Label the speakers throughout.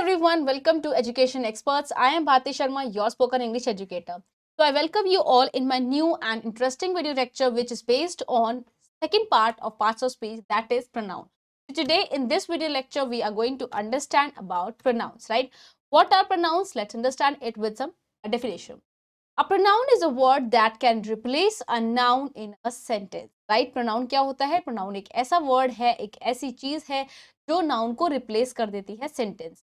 Speaker 1: everyone, welcome to Education Experts. I am Bharti Sharma, your spoken English educator. So I welcome you all in my new and interesting video lecture which is based on second part of parts of speech, that is pronoun. So today in this video lecture we are going to understand about pronouns, right? What are pronouns? Let's understand it with some definition. A pronoun is a word that can replace a noun in a sentence. Right pronoun क्या होता है? Pronoun एक ऐसा word है, एक ऐसी चीज है जो नाउन को रिप्लेस कर देती है सेंटेंस।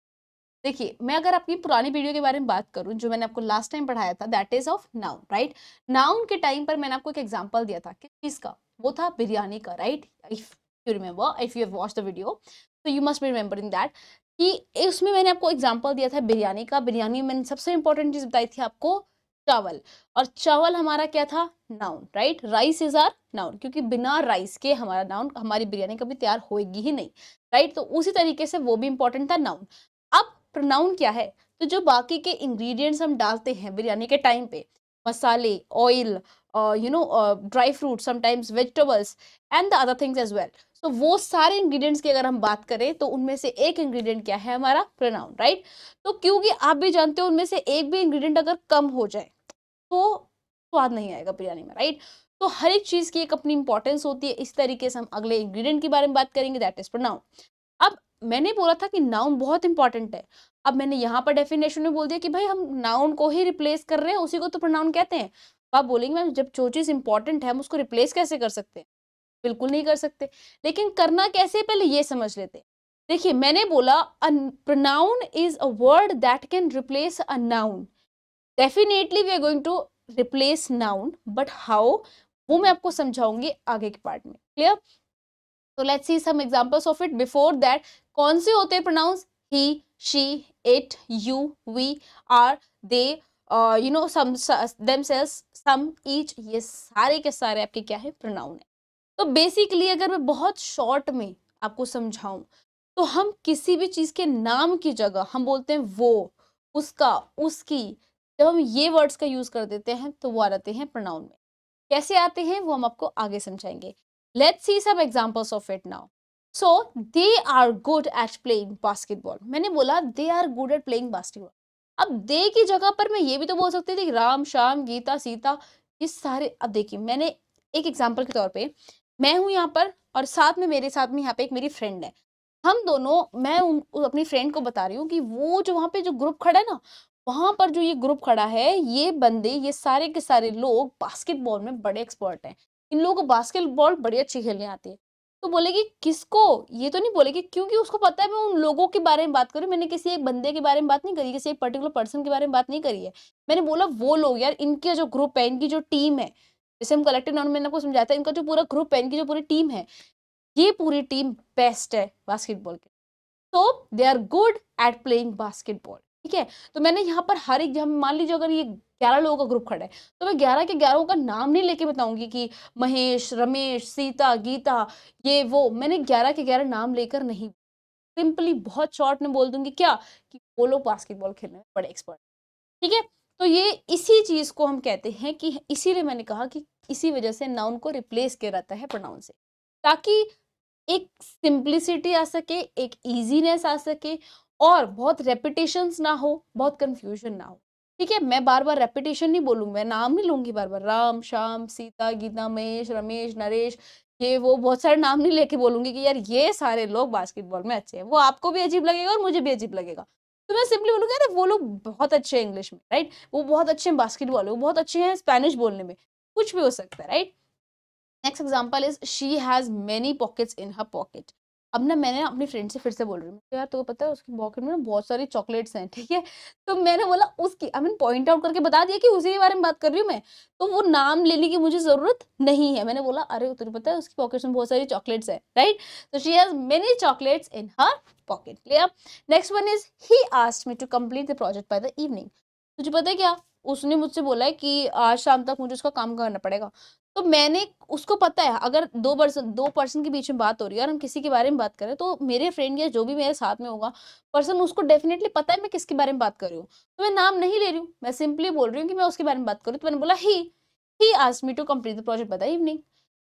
Speaker 1: देखिए, मैं अगर आपकी पुरानी वीडियो के बारे में बात करूं जो मैंने आपको लास्ट टाइम पढ़ाया था, that is of noun, right? Noun के टाइम पर मैंने आपको एक एग्जांपल दिया था किस चीज का? वो था बिरयानी का, right? If you remember, if you have watched the video तो you must be remembering that कि उसमें मैंने आपको एग्जांपल दिया था बिरयानी का। बिरयानी में मैंने सबसे इंपॉर्टेंट चीज बताई थी आपको, चावल। और चावल हमारा क्या था? Noun, right? Rice is are noun, क्योंकि बिना राइस के हमारा नाउन, हमारी बिरयानी कभी तैयार होगी ही नहीं, राइट? तो उसी तरीके से वो भी इंपॉर्टेंट था, नाउन। अब प्रोनाउन क्या है? तो जो बाकी के इंग्रेडिएंट्स हम डालते हैं बिरयानी के टाइम पे, मसाले, oil, dry fruit, sometimes vegetables and the other things as well, तो वो सारे इंग्रेडिएंट्स की अगर हम बात करें तो उनमें से एक इंग्रेडिएंट क्या है? हमारा प्रोनाउन, राइट? तो क्योंकि आप भी जानते हो उनमें से एक भी इंग्रेडिएंट अगर कम हो जाए तो स्वाद नहीं आएगा बिरयानी में, राइट? तो हर एक चीज की एक अपनी इंपॉर्टेंस होती है। इस तरीके से हम अगले इंग्रेडिएंट के बारे में बात करेंगे, दैट इज प्रोनाउन। अब मैंने बोला था कि नाउन बहुत इंपॉर्टेंट है। अब मैंने यहाँ पर डेफिनेशन में बोल दिया कि भाई हम नाउन को ही रिप्लेस कर रहे हैं, उसी को तो प्रोनाउन कहते हैं। तो आप बोलेंगे मैम जब जो चीज इंपॉर्टेंट है हम उसको रिप्लेस कैसे कर सकते हैं? बिल्कुल नहीं कर सकते। लेकिन करना कैसे, पहले ये समझ लेते हैं। देखिए, मैंने बोला pronoun is a word that can replace a noun. Definitely we are going to replace noun, but how, वो मैं आपको समझाऊंगी आगे के पार्ट में। क्लियर? तो let's see some examples of it. Before that, कौन से होते हैं pronouns? He, she, it, you, we, our, they, some, themselves, some, each, ये सारे के सारे आपके क्या है? प्रोनाउन है। तो बेसिकली अगर मैं बहुत शॉर्ट में आपको समझाऊं तो हम किसी भी चीज के नाम की जगह हम बोलते हैं वो, उसका, उसकी। जब हम ये वर्ड्स का यूज कर देते हैं तो वो आ जाते हैं प्रोनाउन में। कैसे आते हैं वो हम आपको आगे समझाएंगे। Let's see some examples of it now. So they are good at playing basketball. मैंने बोला they are good at playing basketball. अब दे की जगह पर मैं ये भी तो बोल सकती थी राम, श्याम, गीता, सीता, ये सारे। अब देखिए, मैंने एक एग्जांपल के तौर पे, मैं हूं यहाँ पर और साथ में मेरे साथ में यहाँ पे एक मेरी फ्रेंड है। हम दोनों, मैं अपनी फ्रेंड को बता रही हूँ कि वो जो वहां पे जो ग्रुप खड़ा है ना, वहां पर जो ये ग्रुप खड़ा है, ये बंदे, ये सारे के सारे लोग बास्केटबॉल में बड़े एक्सपर्ट हैं। इन लोगों को बास्केटबॉल बड़ी अच्छी खेलने आती है। तो बोलेगी किसको? ये तो नहीं बोलेगी, क्योंकि उसको पता है मैं उन लोगों के बारे में बात करूँ, मैंने किसी एक बंदे के बारे में बात नहीं करी, किसी एक पर्टिकुलर पर्सन के बारे में बात नहीं करी है। मैंने बोला वो लोग यार, इनके जो ग्रुप है, इनकी जो टीम है, जैसे हम कलेक्टिव नाउन, मैंने आपको समझाया था, इनका जो पूरा ग्रुप है, इनकी जो पूरी टीम है, ये पूरी टीम बेस्ट है बास्केटबॉल की। तो they are good at playing basketball, ठीक है? तो मैंने यहाँ पर हर एक, जब मान लीजिए अगर ये 11 लोगों का ग्रुप खड़ा है, तो मैं 11 के 11 का नाम नहीं लेके बताऊंगी कि महेश, रमेश, सीता, गीता, ये वो। मैंने 11 के 11 नाम लेकर नहीं, सिंपली बहुत शॉर्ट में बोल दूंगी क्या, कि वो लोग बास्केटबॉल खेलने में बड़े एक्सपर्ट, ठीक है? तो ये इसी चीज को हम कहते हैं कि, इसीलिए मैंने कहा कि इसी वजह से नाउन को रिप्लेस किया जाता है प्रोनाउन से, ताकि एक सिंप्लिसिटी आ सके, एक इजीनेस आ सके, और बहुत रेपिटेशंस ना हो, बहुत कंफ्यूजन ना हो। ठीक है? मैं बार बार रेपिटेशन नहीं बोलूंगी, मैं नाम नहीं लूंगी बार बार, राम, श्याम, सीता, गीता, महेश, रमेश, नरेश, ये वो बहुत सारे नाम नहीं लेके बोलूंगी कि यार ये सारे लोग बास्केटबॉल में अच्छे हैं। वो आपको भी अजीब लगेगा और मुझे भी अजीब लगेगा। तो मैं सिंपली बोलूंगी अरे वो लोग बहुत अच्छे हैं इंग्लिश में, राइट? वो बहुत अच्छे हैं बास्केटबॉल, वो बहुत अच्छे हैं स्पेनिश बोलने में, कुछ भी हो सकता है, right? Next example is she has many pockets in her pocket. अब ना मैंने अपनी फ्रेंड से फिर से बोल रही हूँ, यार तो पता है उसकी पॉकेट में ना बहुत सारी चॉकलेट्स हैं, ठीक है? तो मैंने बोला उसकी, आई मीन पॉइंट आउट करके बता दिया कि उसी के बारे में बात कर रही हूँ मैं, तो वो नाम लेने की मुझे जरूरत नहीं है। मैंने बोला अरे तुझे पता है उसकी पॉकेट्स में बहुत सारी चॉकलेट्स है, राइट? तो she has many chocolates in her pocket. Clear? Next one is he asked me to complete the project by the evening. तुझे पता है क्या, उसने मुझसे बोला है कि आज शाम तक मुझे उसका काम करना पड़ेगा। तो मैंने, उसको पता है अगर दो पर्सन के बीच में बात हो रही है और हम किसी के बारे में बात करें, तो मेरे फ्रेंड या जो भी मेरे साथ में होगा पर्सन, उसको डेफिनेटली पता है मैं किसके बारे में बात कर रही हूँ। तो मैं नाम नहीं ले रही हूँ, मैं सिंपली बोल रही हूँ कि मैं उसके बारे में बात करूँ। तो मैंने बोला he asked me to complete the project by the evening.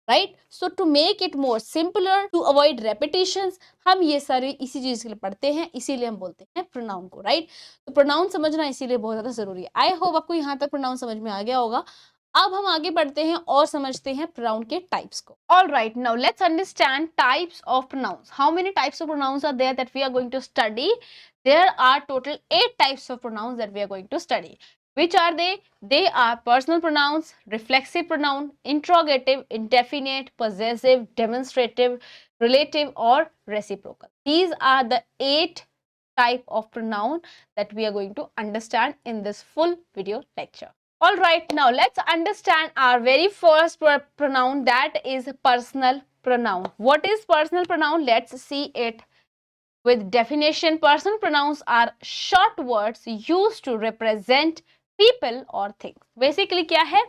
Speaker 1: Right. So to make it more simpler, to avoid repetitions, हम ये सारे इसी चीज के लिए पढ़ते हैं, इसीलिए हम बोलते हैं प्रोनाउन को, राइट। तो प्रोनाउन समझना इसीलिए बहुत ज्यादा जरूरी है। आई होप आपको यहाँ तक प्रोनाउन समझ में आ गया होगा। अब हम आगे बढ़ते हैं और समझते हैं प्रोनाउन के टाइप्स को। All right, now let's understand types of pronouns. How many types of pronouns are there that we are going to study? There are total 8 types of pronouns that we are going to study. Which are they? They are personal pronouns, reflexive pronoun, interrogative, indefinite, possessive, demonstrative, relative, or reciprocal. These are the 8 type of pronoun that we are going to understand in this full video lecture. All right, now let's understand our very first pronoun, that is personal pronoun. What is personal pronoun? Let's see it with definition. Personal pronouns are short words used to represent people or things. Basically क्या है,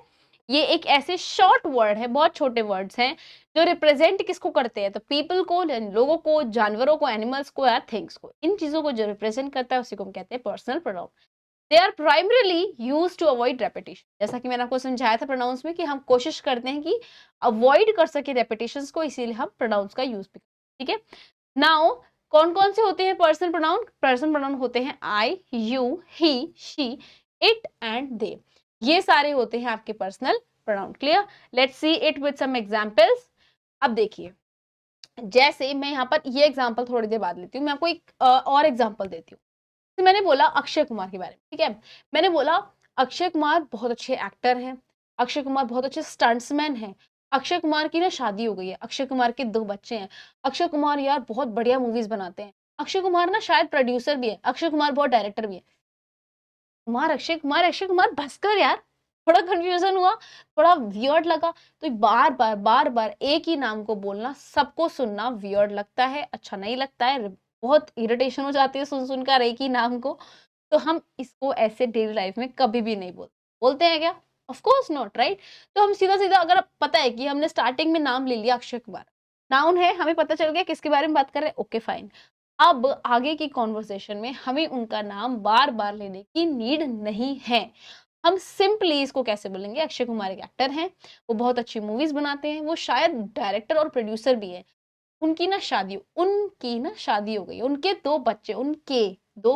Speaker 1: ये एक ऐसे short word है, बहुत छोटे words हैं जो रिप्रेजेंट किसको करते हैं, तो पीपल को, लोगों को, जानवरों को, एनिमल्स को या थिंग्स को, इन चीजों को जो रिप्रेजेंट करता है उसी को हम कहते हैं personal pronoun. They are primarily use to avoid repetition. जैसा कि मैंने आपको समझाया था प्रोनाउंस में कि हम कोशिश करते हैं कि अवॉइड कर सके रेपिटेशन को, इसीलिए हम प्रोनाउंस का यूज भी करते हैं, ठीक है। नाउ कौन कौन से होते हैं पर्सनल प्रोनाउन? पर्सनल प्रोनाउन होते हैं I, you, he, she, it and they. ये सारे होते हैं आपके personal pronoun. Clear? Let's see it with some examples. अब देखिए, जैसे मैं यहाँ पर ये एग्जांपल थोड़ी देर बाद लेती हूँ, मैं आपको एक और एग्जांपल देती हूँ। तो मैंने बोला अक्षय कुमार के बारे में, ठीक है। मैंने बोला अक्षय कुमार बहुत अच्छे एक्टर हैं, अक्षय कुमार बहुत अच्छे स्टंट्समैन हैं, अक्षय कुमार की ना शादी हो गई है, अक्षय कुमार के 2 बच्चे हैं, अक्षय कुमार यार बहुत बढ़िया मूवीज बनाते हैं, अक्षय कुमार ना शायद प्रोड्यूसर भी है, अक्षय कुमार बहुत डायरेक्टर भी है। कुमार, अक्षय कुमार, अक्षय कुमार, बस कर यार। थोड़ा कंफ्यूजन हुआ, थोड़ा वियर्ड लगा, तो बार बार एक ही नाम को बोलना, सबको सुनना वियर्ड लगता है, अच्छा नहीं लगता है, बहुत इरिटेशन हो जाती है सुन सुनकर एक ही नाम को। तो हम इसको ऐसे डेली लाइफ में कभी भी नहीं बोलते हैं क्या? Of course not, right. तो हम सीधा सीधा, अगर पता है कि हमने स्टार्टिंग में नाम ले लिया अक्षय कुमार, नाउन है, हमें पता चल गया किसके बारे में बात कर रहे हैं, ओके फाइन। अब आगे की कॉन्वर्सेशन में हमें उनका नाम बार बार लेने की नीड नहीं है। हम सिंपली इसको कैसे बोलेंगे, अक्षय कुमार एक एक्टर हैं, वो बहुत अच्छी मूवीज बनाते हैं, वो शायद डायरेक्टर और प्रोड्यूसर भी है, उनकी ना शादी हो गई, उनके 2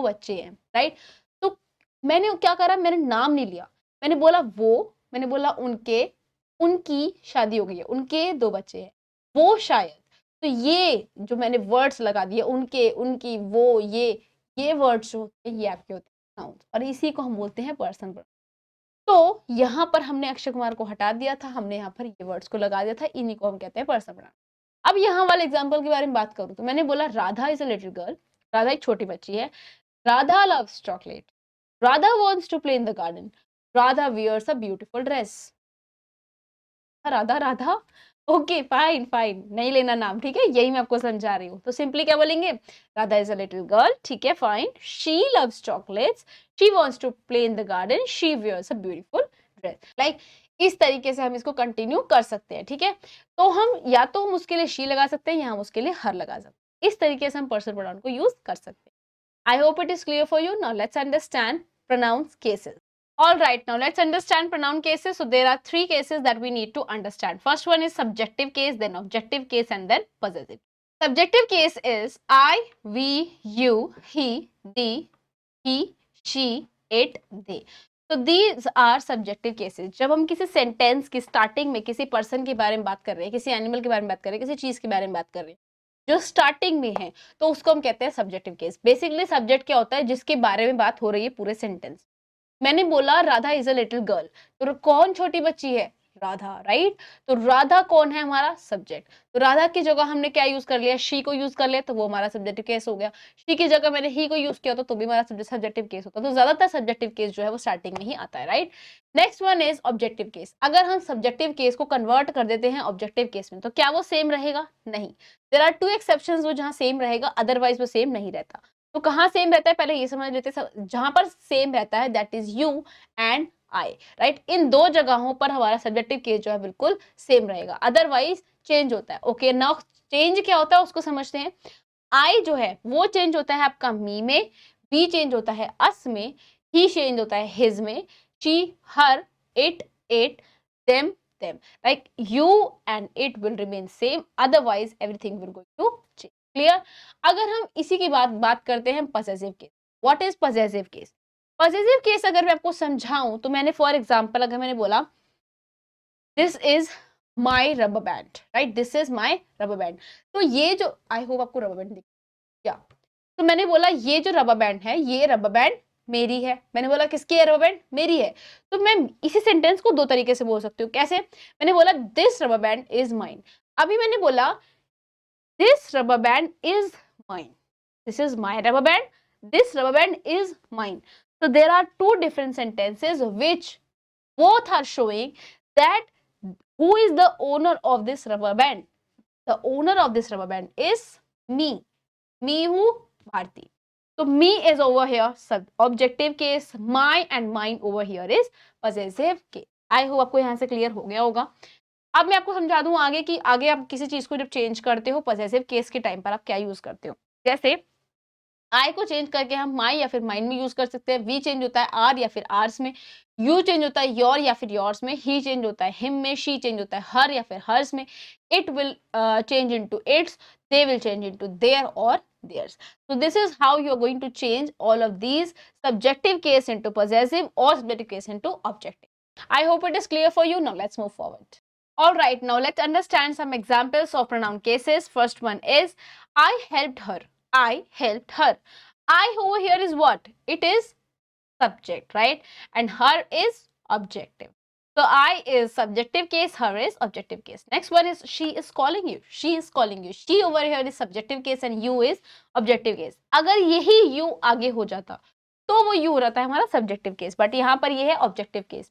Speaker 1: बच्चे हैं, राइट। तो मैंने क्या करा, मैंने नाम नहीं लिया, मैंने बोला वो, मैंने बोला उनकी शादी हो गई है, उनके 2 बच्चे हैं, वो शायद। तो ये जो मैंने वर्ड्स लगा दिए, उनके, उनकी, वो, ये वर्ड्स जो होते हैं ये आपके होते हैं नाउन्स, और इसी को हम बोलते हैं पर्सन। तो यहाँ पर हमने अक्षय कुमार को हटा दिया था, हमने यहाँ पर ये वर्ड्स को लगा दिया था, इन्हीं को हम कहते हैं पर्सन प्रोनाउन। अब यहाँ वाले एग्जांपल के बारे में बात करूँ तो मैंने बोला Radha is a little girl, Radha एक छोटी बच्ची है, Radha loves chocolate, Radha wants to play in the garden, Radha wears a beautiful dress. Radha Radha, okay fine fine, नहीं लेना नाम, ठीक है, यही मैं आपको समझा रही हूँ। तो सिंपली क्या बोलेंगे, Radha is a little girl, ठीक है fine, she loves chocolates, she wants to play in the garden, she wears a beautiful dress. Like इस तरीके से हम इसको कंटिन्यू कर सकते हैं, ठीक है। तो हम या तो हम उसके लिए शी लगा सकते हैं या हम उसके लिए हर लगा सकते हैं, इस तरीके से हम पर्सन प्रोनाउन को यूज कर सकते हैं। I hope it is clear for you. Now let's understand pronouns cases. All right, now let's understand pronoun cases. So there are 3 cases that we need to understand. First one is subjective case, then objective case, and then possessive. Subjective case is I, we, you, he, thee, he, she, it, they. So these are subjective cases. जब हम किसी sentence की starting में किसी person के बारे में बात कर रहे हैं, किसी एनिमल के बारे में बात कर रहे हैं, किसी चीज के बारे में बात कर रहे हैं, जो स्टार्टिंग में है, तो उसको हम कहते हैं सब्जेक्टिव केस। बेसिकली सब्जेक्ट क्या होता है, जिसके बारे में बात हो रही है पूरे सेंटेंस। मैंने बोला Radha is a little girl, तो कौन छोटी बच्ची है, राधा, राइट। तो राधा कौन है, हमारा सब्जेक्ट। तो राधा की जगह हमने क्या यूज कर लिया, शी को यूज कर लिया, तो वो हमारा सब्जेक्टिव केस हो गया। शी की जगह मैंने ही को यूज किया तो भी हमारा सब्जेक्टिव केस होता। तो ज्यादातर सब्जेक्टिव केस जो है वो स्टार्टिंग में ही आता है, right. Next one is objective case. अगर हम सब्जेक्टिव केस को कन्वर्ट कर देते हैं ऑब्जेक्टिव केस में, तो क्या वो सेम रहेगा, नहीं। देयर आर 2 एक्सेप्शंस वो जहां सेम रहेगा, अदरवाइज वो सेम नहीं रहता। तो कहाँ सेम रहता है, पहले ये समझ लेते हैं। जहां पर सेम रहता है that is you and I, right. इन 2 जगहों पर हमारा सब्जेक्टिव केस जो है बिल्कुल सेम रहेगा, अदरवाइज चेंज होता है। ओके, नाउ चेंज क्या होता है उसको समझते हैं। आई जो है वो चेंज होता है आपका मी में, बी चेंज होता है अस में, ही चेंज होता है हिज में, she her, it them them. Like you and it will remain same, otherwise everything will go to change. Clear? अगर हम इसी की बात करते हैं possessive case. What is possessive case? Possessive case अगर मैं आपको समझाऊं तो मैंने फॉर एग्जाम्पल अगर मैंने बोला this is my rubber band, right, this is my rubber band, तो ये जो, आई होप आपको रबर बैंड दिख, या तो मैंने बोला ये जो रबर बैंड है, ये रबर बैंड मेरी है। मैंने बोला किसकी है रबर बैंड? मेरी है। तो मैं इसी सेंटेंस को दो तरीके से बोल सकती हूँ। कैसे? मैंने बोला this rubber band is mine. अभी मैंने बोला this rubber band is mine, this is my rubber band, this rubber band is mine. So there are two different sentences which both are showing that who is the owner of this rubber band. The owner of this rubber band is me. Me who? Bharti. So me is over here objective case, my and mine over here is possessive case. I hope आपको यहाँ से clear हो गया होगा। अब मैं आपको समझा दूं आगे कि आगे आप किसी चीज को जब चेंज करते हो possessive case के टाइम पर आप क्या यूज करते हो। जैसे आई को चेंज करके हम माई या फिर माइन में यूज कर सकते हैं, वी चेंज होता है आर या फिर आर्स में, यू चेंज होता है योर या फिर योर्स में, ही चेंज होता है हिम में, शी चेंज होता है हर या फिर हर्स में, it will change into its, they will change into their or theirs. So this is how you are going to change all of these subjective case into possessive or subjective case into objective. I hope it is clear for you. Now let's move forward. All right, now let's understand some examples of pronoun cases. First one is I helped her. I helped her. I over here is what? It is subject, right? And her is objective. So I is subjective case, her is objective case. Next one is she is calling you. She is calling you. She over here is subjective case and you is objective case. अगर यही you आगे हो जाता तो वो you रहता है हमारा subjective case, but यहाँ पर ये है objective case.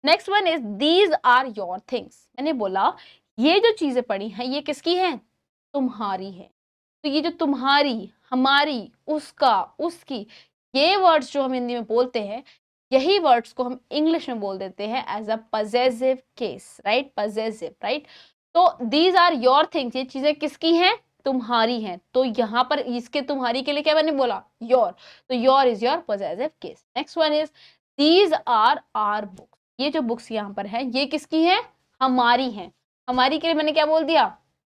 Speaker 1: Next one is these are your things. मैंने बोला ये जो चीजें पड़ी हैं ये किसकी हैं? तुम्हारी है। तो ये जो तुम्हारी, हमारी, उसका, उसकी, ये वर्ड्स जो हम हिंदी में बोलते हैं यही वर्ड्स को हम इंग्लिश में बोल देते हैं as a possessive case, right, possessive, right. तो दीज आर योर थिंग्स, ये चीजें किसकी हैं? तुम्हारी हैं। तो यहाँ पर इसके तुम्हारी के लिए क्या मैंने बोला? योर, तो your is your possessive case. Next one is these are our books, ये जो बुक्स यहाँ पर है ये किसकी हैं? हमारी हैं। हमारी के लिए मैंने क्या बोल दिया?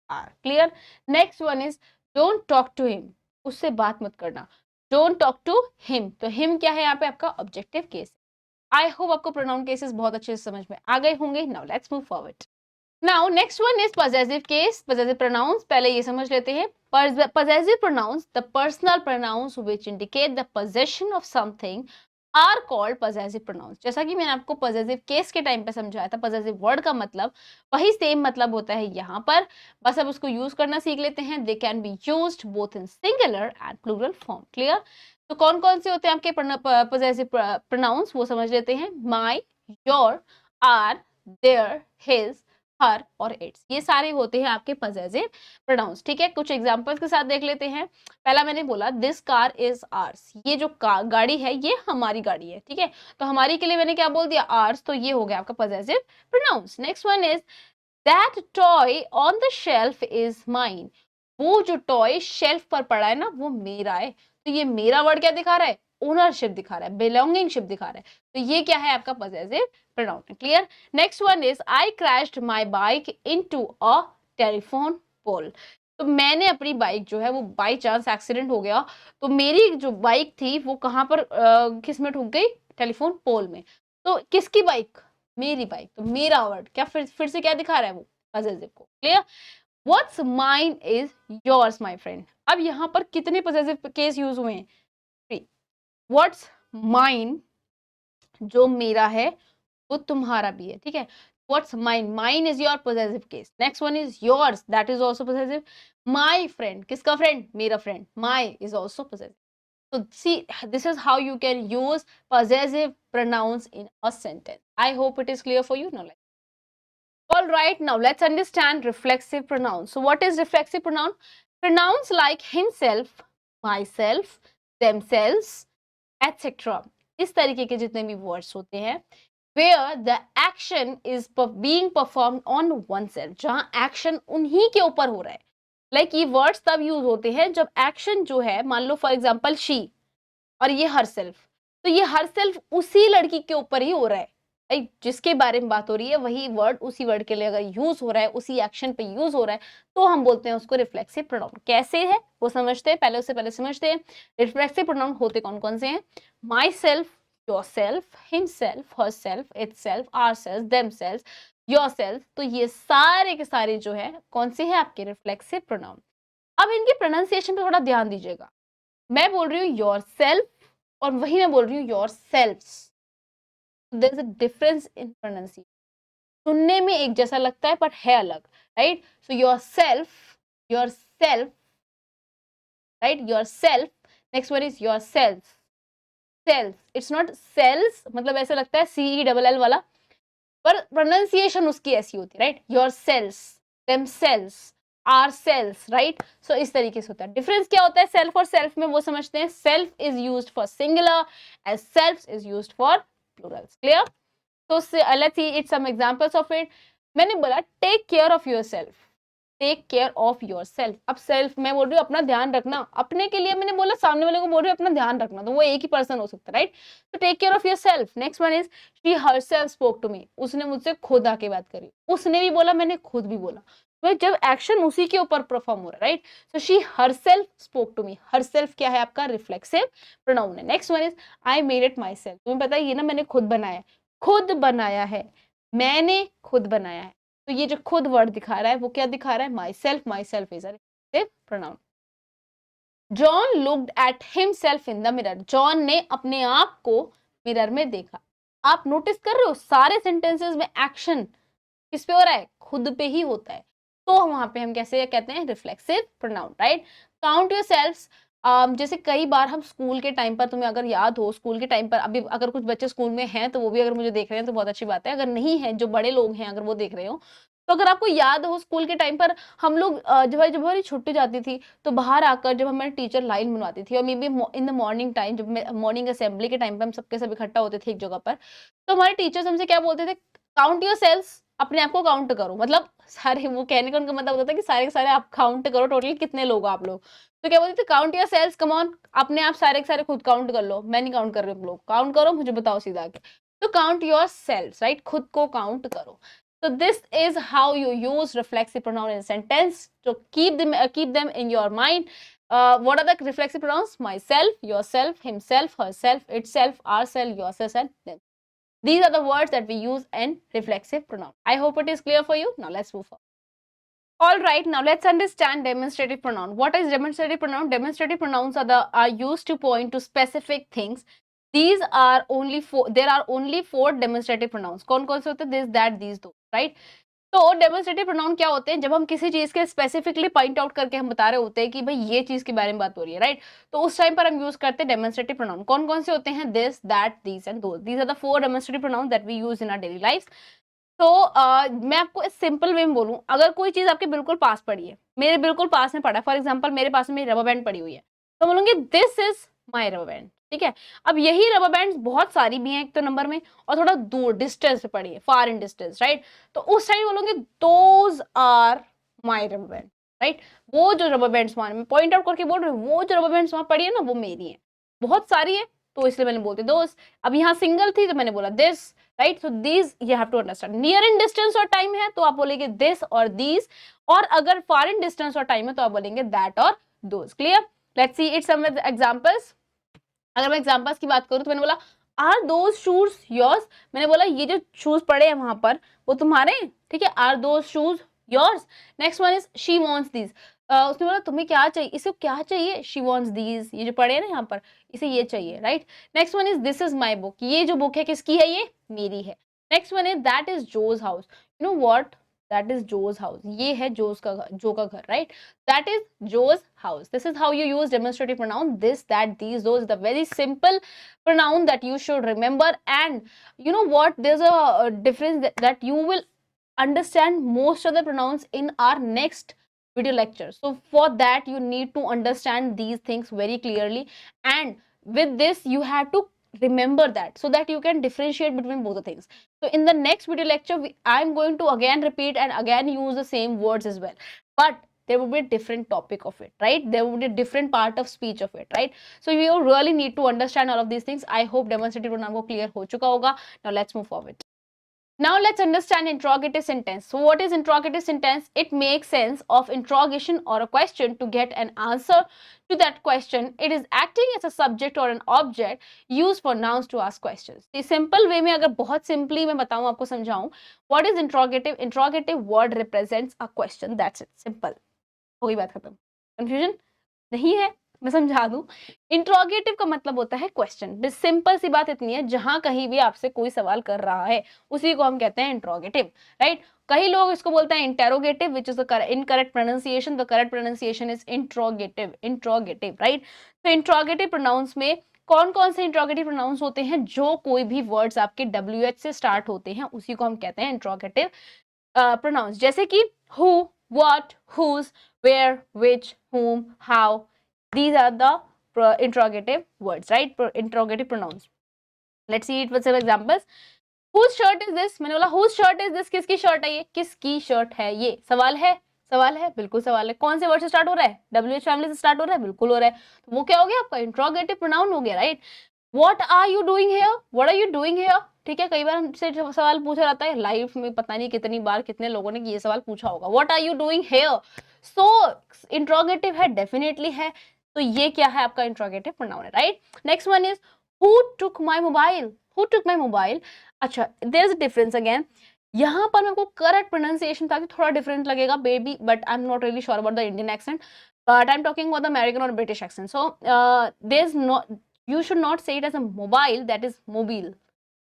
Speaker 1: Our. Clear? Next one is don't talk to him, उससे बात मत करना। डोंट टॉक टू हिम, तो हिम क्या है यहाँ पे? आपका ऑब्जेक्टिव केस। आई होप आपको प्रोनाउन केसेस बहुत अच्छे से समझ में आ गए होंगे। Now let's move forward. Now next one is possessive case, possessive pronouns. पहले ये समझ लेते हैं। Possessive pronouns, the personal pronouns which indicate the possession of something are called possessive pronouns. जैसा कि मैंने आपको पजेसिव केस के टाइम पे समझाया था, पजेसिव वर्ड का मतलब वही सेम मतलब होता है यहाँ पर, बस अब उसको यूज करना सीख लेते हैं। They can be used both in singular and plural form. Clear? तो कौन कौन से होते हैं आपके पजेसिव प्रोनाउंस वो समझ लेते हैं। माई, योर, आर, देयर, हिज, हर और इट्स, ये सारे होते हैं आपके पजेसिव प्रोनाउंस। ठीक है, कुछ एग्जांपल्स के साथ देख लेते हैं। पहला मैंने बोला दिस कार इज आर्स, ये जो गाड़ी है ये हमारी गाड़ी है। ठीक है, तो हमारी के लिए मैंने क्या बोल दिया? आर्स, तो ये हो गया आपका possessive pronouns. Next one is that toy on the shelf is mine, वो जो टॉय शेल्फ पर पड़ा है ना वो मेरा है। तो ये मेरा वर्ड क्या दिखा रहा है? ओनरशिप दिखा रहा है, बिलोंगिंगशिप दिखा रहा है। तो ये क्या है? आपका possessive pronoun. Clear? Next one is I crashed my bike into a telephone pole, तो मैंने अपनी बाइक जो है वो बाई चांस एक्सीडेंट हो गया, तो मेरी जो बाइक थी वो कहाँ पर किस में ठुक गई? टेलीफोन पोल में। तो किसकी बाइक? मेरी बाइक। तो मेरा वर्ड क्या फिर से क्या दिखा रहा है? वो पजेसिव को। Clear? What's mine is yours my friend. अब यहाँ पर कितने पजेसिव केस यूज हुए हैं? व्हाट्स माइन, जो मेरा है वो तुम्हारा भी है। ठीक है, what's mine, mine is your possessive case. Next one is yours, that is also possessive. My friend, किसका फ्रेंड? मेरा friend, my is also possessive. So see, this is how you can use possessive pronouns in a sentence. I hope it is clear for you. Now all right, now let's understand reflexive pronouns. So what is reflexive pronoun? Pronouns like himself, myself, themselves, etc. इस तरीके के जितने भी words होते हैं where the action is being performed on oneself, जहाँ action उन्हीं के ऊपर हो रहा है। लाइक ये वर्ड्स तब यूज होते हैं जब एक्शन जो है, मान लो फॉर एग्जाम्पल शी और ये हर सेल्फ, तो ये हर सेल्फ उसी लड़की के ऊपर ही हो रहा है। राइट, जिसके बारे में बात हो रही है वही वर्ड उसी वर्ड के लिए अगर यूज हो रहा है, उसी एक्शन पे यूज हो रहा है, तो हम बोलते हैं उसको रिफ्लेक्सिव प्रोनाउन। कैसे है वो समझते हैं, पहले उससे पहले समझते हैं रिफ्लेक्सिव प्रोनाउन होते कौन कौन से हैं। Myself, yourself, himself, herself, itself, ourself, themself, yourself. तो ये सारे के सारे जो है कौन से हैं आपके रिफ्लेक्सिव प्रोनाउन। अब इनकी प्रोनाउंसिएशन पे थोड़ा ध्यान दीजिएगा। मैं बोल रही हूँ योर सेल्फ और वही मैं बोल रही हूँ yourselves. There is a difference in pronunciation. सुनने में एक जैसा लगता है बट है अलग, right. So yourself, yourself, right, yourself. Next word is yourself, self. It's not sells, मतलब ऐसा लगता है सी डबल एल वाला, पर प्रोनाउंसिएशन उसकी ऐसी होती है, right. Yourselves, themselves, ourselves, right. So इस तरीके से होता है। डिफरेंस क्या होता है सेल्फ और सेल्फ में वो समझते हैं। Self is used for singular as self is used for plurals. Clear. तो let's see it some examples of it. मैंने बोला take care of yourself, take care of yourself. अब self मैं बोल रही हूँ अपना ध्यान रखना, अपने के लिए मैंने बोला, सामने वाले को बोल रही हूँ अपना ध्यान रखना, तो वो एक ही पर्सन हो सकता है, राइट। तो take care of yourself. Next one is she herself spoke to me, उसने मुझसे खुद आके बात करी। उसने भी बोला, मैंने खुद भी बोला, तो जब एक्शन उसी के ऊपर परफॉर्म हो रहा है, right. So she herself spoke to me. Herself क्या है आपका रिफ्लेक्सिव प्रोनाउन है। Next one is I made it myself. तुम्हें पता है ये ना मैंने खुद बनाया, खुद बनाया है, मैंने खुद बनाया है। तो ये जो खुद वर्ड दिखा रहा है वो क्या दिखा रहा है, my self. My self is a reflexive pronoun. John looked at himself in the mirror. John ने अपने आप को मिरर में देखा। आप नोटिस कर रहे हो सारे सेंटेंसेस में एक्शन किस पे हो रहा है, खुद पे ही होता है। तो वहां पे हम कैसे कहते हैं reflexive pronoun, right. Count your self. जैसे कई बार हम स्कूल के टाइम पर, तुम्हें अगर याद हो स्कूल के टाइम पर, अभी अगर कुछ बच्चे स्कूल में हैं तो वो भी अगर मुझे देख रहे हैं तो बहुत अच्छी बात है, अगर नहीं है जो बड़े लोग हैं अगर वो देख रहे हो, तो अगर आपको याद हो स्कूल के टाइम पर हम लोग जब जब हमारी छुट्टी जाती थी तो बाहर आकर जब हमारे टीचर लाइन बनवाती थी, और may be in the morning time, जब मॉर्निंग असेंबली के टाइम पर हम सबके सब इकट्ठा होते थे एक जगह पर, तो हमारे टीचर्स हमसे क्या बोलते थे, काउंट योर सेल्फ, अपने आप को काउंट करो। मतलब सारे, वो कहने का उनका मतलब होता था कि सारे के सारे आप काउंट करो, टोटल कितने लोग आप लोग। तो क्या बोलते थे, count your self, come on, अपने आप सारे के सारे खुद काउंट कर लो। मैं नहीं काउंट कर रही हूँ, लोग काउंट करो, मुझे बताओ सीधा आके। तो काउंट योर सेल्फ, राइट, खुद को काउंट करो। So this is how you use reflexive pronoun in a sentence. So keep them in your mind. What are the reflexive pronouns? Myself, yourself, himself, herself, itself, ourself, yourself, and them. These are the words that we use in reflexive pronoun. I hope it is clear for you. Now let's move on. All right, now let's understand demonstrative pronoun. What is demonstrative pronoun? Demonstrative pronouns are used to point to specific things. These are only four. There are only four demonstrative pronouns. कौन कौन से होते हैं? This, that, these, those, right? तो demonstrative pronoun क्या होते हैं, जब हम किसी चीज के स्पेसिफिकली पॉइंट आउट करके हम बता रहे होते हैं कि भाई ये चीज के बारे में बात हो रही है, राइट। तो उस टाइम पर हम यूज करते हैं डेमोन्स्ट्रेटिव प्रोनाउन। कौन कौन से होते हैं? This, that, these and those. These are the four demonstrative pronoun that we use in our daily life. तो मैं आपको इस सिंपल वे में बोलूं, अगर कोई चीज आपके बिल्कुल पास पड़ी है, मेरे बिल्कुल पास में पड़ा है, फॉर एग्जाम्पल मेरे पास में रबर बैंड पड़ी हुई है, तो बोलूंगी this is my rubber band, ठीक है। अब यही रबर बैंड बहुत सारी भी हैं एक तो नंबर में, और थोड़ा दूर डिस्टेंस पे पड़ी है, फार इन डिस्टेंस, राइट। तो उस टाइम बोलूंगी those are my rubber band, right. वो जो रबर बैंड्स वहां में पॉइंट आउट करके बोल रहे वो जो रबर बैंड्स वहां पड़ी है ना, वो मेरी है। बहुत सारी है तो इसलिए मैंने बोलती दोस्त। अब यहाँ सिंगल थी तो मैंने बोला this, right. So these you have to understand. Near in distance और टाइम है तो आप बोलेंगे दिस और दीज, और अगर फार इन डिस्टेंस और टाइम है तो आप बोलेंगे दैट और those. Clear. Let's see it some examples. अगर मैं एग्जांपल्स की बात करूं तो मैंने बोला आर दोज शूज योर्स। मैंने बोला ये जो शूज पड़े हैं वहां पर वो तुम्हारे, ठीक है। Are those shoes yours. Next one is she wants these. उसने बोला तुम्हें क्या चाहिए, इसे क्या चाहिए, शी वांट्स दीज, ये जो पड़े हैं ना यहाँ पर, इसे ये चाहिए, right. Next one is this is my book. ये जो बुक है किसकी है, ये मेरी है। Next one is that is Jose house. You know what, that is Jose house. ये है जोज का घर, जो का घर, right. That is Jose house. This is how you use demonstrative pronoun. This, that, these, those. The very simple pronoun that you should remember. And you know what? There's a difference that you will understand most of the pronouns in our next video lecture. So for that you need to understand these things very clearly. And with this you have to remember that so that you can differentiate between both the things. So in the next video lecture, I'm going to again repeat and again use the same words as well. But there will be a different topic of it, right? There will be a different part of speech of it, right? So you really need to understand all of these things. I hope demonstrative pronoun को clear हो चुका होगा. Now let's move forward. Now let's understand interrogative sentence. So what is interrogative sentence? It makes sense of interrogation or a question to get an answer to that question. It is acting as a subject or an object used for nouns to ask questions. The simple way में अगर बहुत simply मैं बताऊं आपको समझाऊं, what is interrogative? Interrogative word represents a question. That's it. Simple. हो गई बात खत्म. Confusion नहीं है? मैं समझा दूं. इंट्रोगेटिव का मतलब होता है क्वेश्चन. सिंपल सी बात इतनी है, जहां कहीं भी आपसे कोई सवाल कर रहा है उसी को हम कहते हैं इंट्रोगेटिव, राइट. कई लोग इसको बोलते हैं interrogative, which is the incorrect pronunciation. The correct pronunciation is interrogative, interrogative, right. तो इंट्रोगेटिव प्रोनाउंस में कौन कौन से इंट्रोगेटिव प्रोनाउंस होते हैं? जो कोई भी वर्ड्स आपके WH से स्टार्ट होते हैं उसी को हम कहते हैं इंट्रोगेटिव प्रोनाउंस. जैसे कि who, what, whose, where, which, whom, how. These are the interrogative words, right? Interrogative pronouns. Let's see it with some examples. Whose shirt is this? मैंने बोला whose shirt is this? किसकी shirt है ये? किसकी shirt है ये? सवाल है? सवाल है, बिल्कुल सवाल है. कौन से वर्ड से स्टार्ट हो रहा है? WH फैमिली से स्टार्ट हो रहा है, बिल्कुल हो रहा है. तो वो क्या हो गया आपका इंट्रोगेटिव प्रोनाउन हो गया, right. What are you doing here? What are you doing here? ठीक है, कई बार हमसे सवाल पूछा जाता है लाइफ में, पता नहीं कितनी बार कितने लोगों ने ये सवाल पूछा होगा. What are you doing here? So interrogative है, डेफिनेटली है. तो ये क्या है आपका इंट्रोगेटिव प्रोनाउन है, right. Next one is who took my mobile. Who took my mobile. अच्छा, there is a difference again. यहाँ पर मेरे को करेक्ट प्रोनाउंसिएशन ताकि थोड़ा डिफरेंट लगेगा baby, but I am not really sure about the Indian accent, but I am talking about the American और British accent. So there is not, you should not say it as a mobile, that is mobile.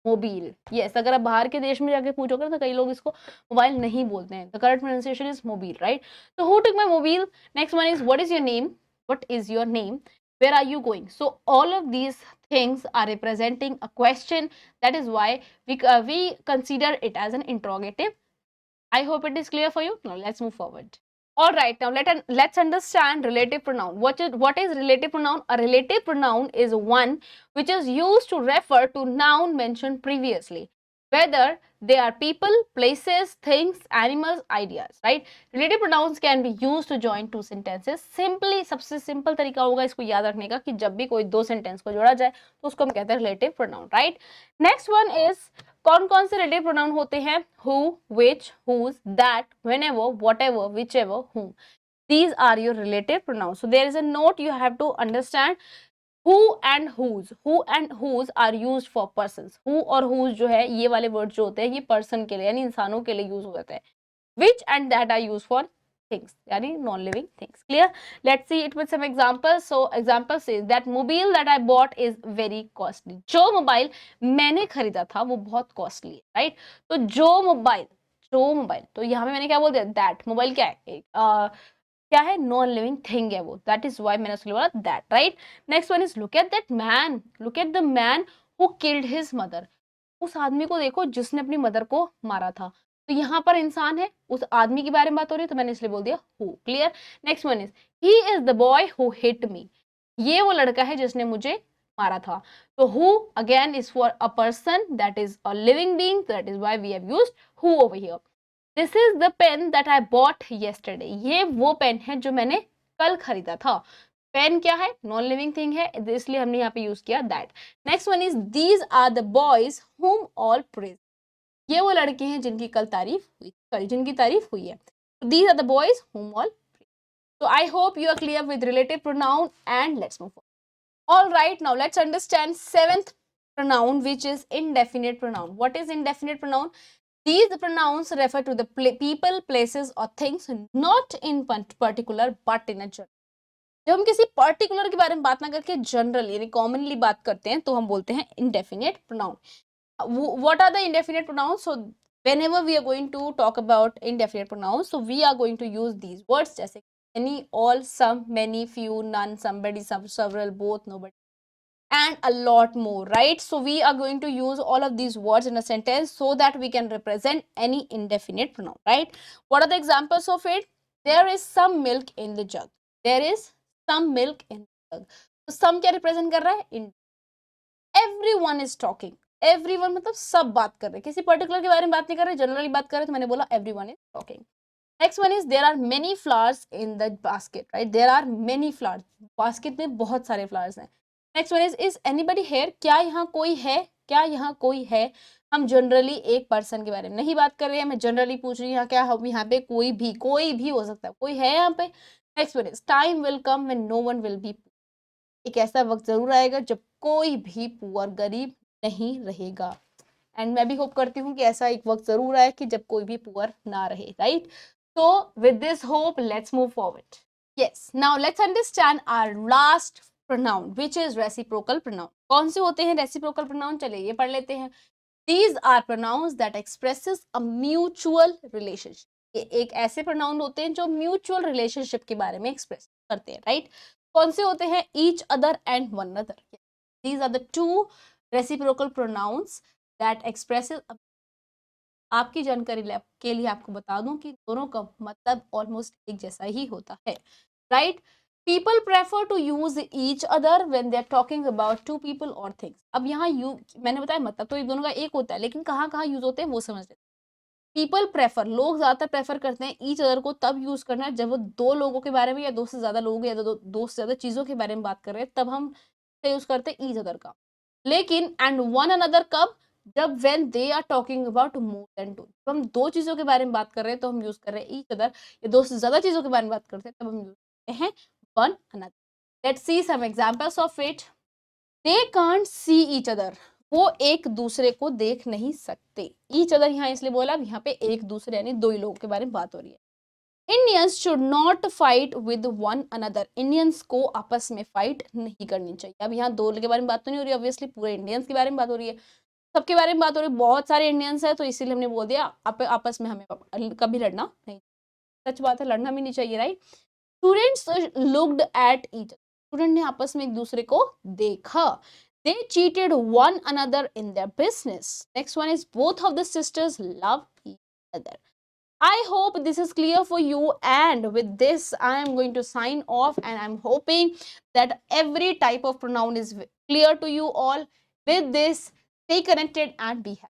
Speaker 1: Mobile, yes. अगर आप बाहर के देश में जाके पूछोगे तो कई लोग इसको मोबाइल नहीं बोलते हैं. The correct pronunciation is mobile, right. तो who took my mobile. Next one is what is your name. What is your name? Where are you going? So all of these things are representing a question. That is why we consider it as an interrogative. I hope it is clear for you. Now let's move forward. All right, now let's understand relative pronoun. What is relative pronoun? A relative pronoun is one which is used to refer to noun mentioned previously, whether they are people, places, things, animals, ideas, right? Relative pronouns can be used to join two sentences. Simply, सबसे simple तरीका होगा इसको याद रखने का कि जब भी कोई दो सेंटेंस को जोड़ा जाए तो उसको हम कहते हैं relative pronoun, right? Next one is कौन कौन से relative pronoun होते हैं? Who, which, whose, that, whenever, whatever, whichever, whom. These are your relative pronouns. So there is a note you have to understand. Who and whose are used for persons. Who और whose जो है ये वाले word जो होते हैं ये person के लिए यानी इंसानों के लिए यूज हो जाते हैं. Which and that are used for things यानी non living things. Clear. Let's see it with some examples. So example says that mobile that I bought is very costly. जो मोबाइल मैंने खरीदा था वो बहुत कॉस्टली है, राइट. तो जो मोबाइल तो यहाँ पे मैंने क्या बोल दिया? दैट. मोबाइल क्या है? क्या है? नॉन लिविंग थिंग है वो. दैट इज वाई मैंने उसके लिए बोला that, right. Next one is look at that man. Look at the man who killed his mother. उस आदमी को देखो जिसने अपनी मदर को मारा था. तो यहाँ पर इंसान है, उस आदमी के बारे में बात हो रही है तो मैंने इसलिए बोल दिया who. Clear. Next one is he is the boy who hit me. ये वो लड़का है जिसने मुझे मारा था. तो who again is for a person, that is a living being, that is why we have used who over here. This is the pen that I bought yesterday. ये वो पेन है जो मैंने कल खरीदा था. पेन क्या है? नॉन लिविंग थिंग है, इसलिए हमने यहाँ पे यूज किया that. Next one is these are the boys whom all praise. ये वो लड़के हैं जिनकी कल तारीफ हुई, सॉरी जिनकी तारीफ हुई है. These are the boys whom all praise. So I hope you are clear with relative pronoun and let's move on. All right, now let's understand seventh pronoun which is indefinite pronoun. What is indefinite pronoun? These pronouns refer to the people, places or things not in particular but in a general. जब हम किसी particular के बारे में बात ना करके general यानी कॉमनली बात करते हैं तो हम बोलते हैं indefinite pronoun. What are the indefinite pronouns? So whenever we are going to talk about indefinite pronouns, so we are going to use these words जैसे any, all, some, many, few, none, somebody, some, several, both, nobody, and a lot more, right? So we are going to use all of these words in a sentence so that we can represent any indefinite pronoun, right? What are the examples of it? There is some milk in the jug. There is some milk in the jug. So some क्या represent कर रहा है? In. Everyone is talking. Everyone मतलब सब बात कर रहे हैं, किसी पर्टिकुलर के बारे में बात नहीं कर रहे, जनरली बात कर रहे, तो मैंने बोला everyone is talking. Next one is there are many flowers in the basket, right? There are many flowers. Basket में बहुत सारे flowers हैं. Next one is anybody here? क्या यहाँ कोई है? क्या यहाँ कोई है? हम जनरली एक पर्सन के बारे में नहीं बात कर रहे हैं, मैं जनरली पूछ रही हूँ यहाँ क्या हम यहाँ पे कोई भी हो सकता है, कोई है यहाँ पे? Next time will come when no one will be, एक ऐसा वक्त जरूर आएगा जब कोई भी पुअर गरीब नहीं रहेगा। एंड मैं भी होप करती हूँ कि ऐसा एक वक्त जरूर आए कि जब कोई भी पुअर ना रहे, right? So with this hope, let's move forward. Yes, now let's understand our last pronoun, which is reciprocal pronoun. कौन से होते हैं reciprocal pronoun? चलिए ये पढ़ लेते हैं. These are pronouns that expresses a mutual relationship. ये एक ऐसे pronoun होते हैं जो mutual relationship के बारे में express करते हैं, right? कौन से होते हैं? Each other and one another. These are the two reciprocal pronouns that expresses a, आपकी जानकारी के लिए आपको बता दूं कि दोनों का मतलब ऑलमोस्ट एक जैसा ही होता है, right? People prefer to use each other when they are talking about two people और थिंग्स। अब यहाँ मैंने बताया मतलब तो ये दोनों का एक होता है, लेकिन कहाँ कहाँ यूज होते हैं वो समझ लेते हैं। पीपल प्रेफर, लोग ज्यादातर प्रेफर करते हैं ईच अदर को तब यूज करना है जब वो दो लोगों के बारे में या दो से ज्यादा लोगों या दो से ज्यादा चीजों के बारे में बात कर रहे हैं, तब हम यूज करते हैं ईच अदर का। लेकिन एंड वन अनदर कब? जब when they are talking about more than two, जब हम दो चीजों के बारे में बात कर रहे हैं तो हम यूज कर रहे हैं ईच अदर, या दो से ज्यादा चीजों के बारे में बात करते हैं तब हम यूज करते हैं one another. Let's see some examples of it. They can't see each other, वो एक दूसरे को देख नहीं सकते। ईच अदर यहाँ इसलिए बोला, अब यहाँ पे एक दूसरे यानी दो ही लोगों के बारे में बात हो रही है। Indians should not fight with one another, Indians को आपस में फाइट नहीं करनी चाहिए। अब यहाँ दो के बारे में बात तो नहीं हो रही, ऑब्वियसली पूरे इंडियंस के बारे में बात हो रही है, सबके बारे में बात हो रही है, बहुत सारे इंडियंस है तो इसीलिए हमने बोल दिया आपस में हमें कभी लड़ना नहीं। सच बात है, लड़ना भी नहीं चाहिए, right? Students looked at each, student ने आपस में एक दूसरे को देखा। They cheated one another in their business. Next one is both of the sisters love each other. I hope this is clear for you, and with this I am going to sign off, and I'm hoping that every type of pronoun is clear to you all. With this, stay connected and be happy.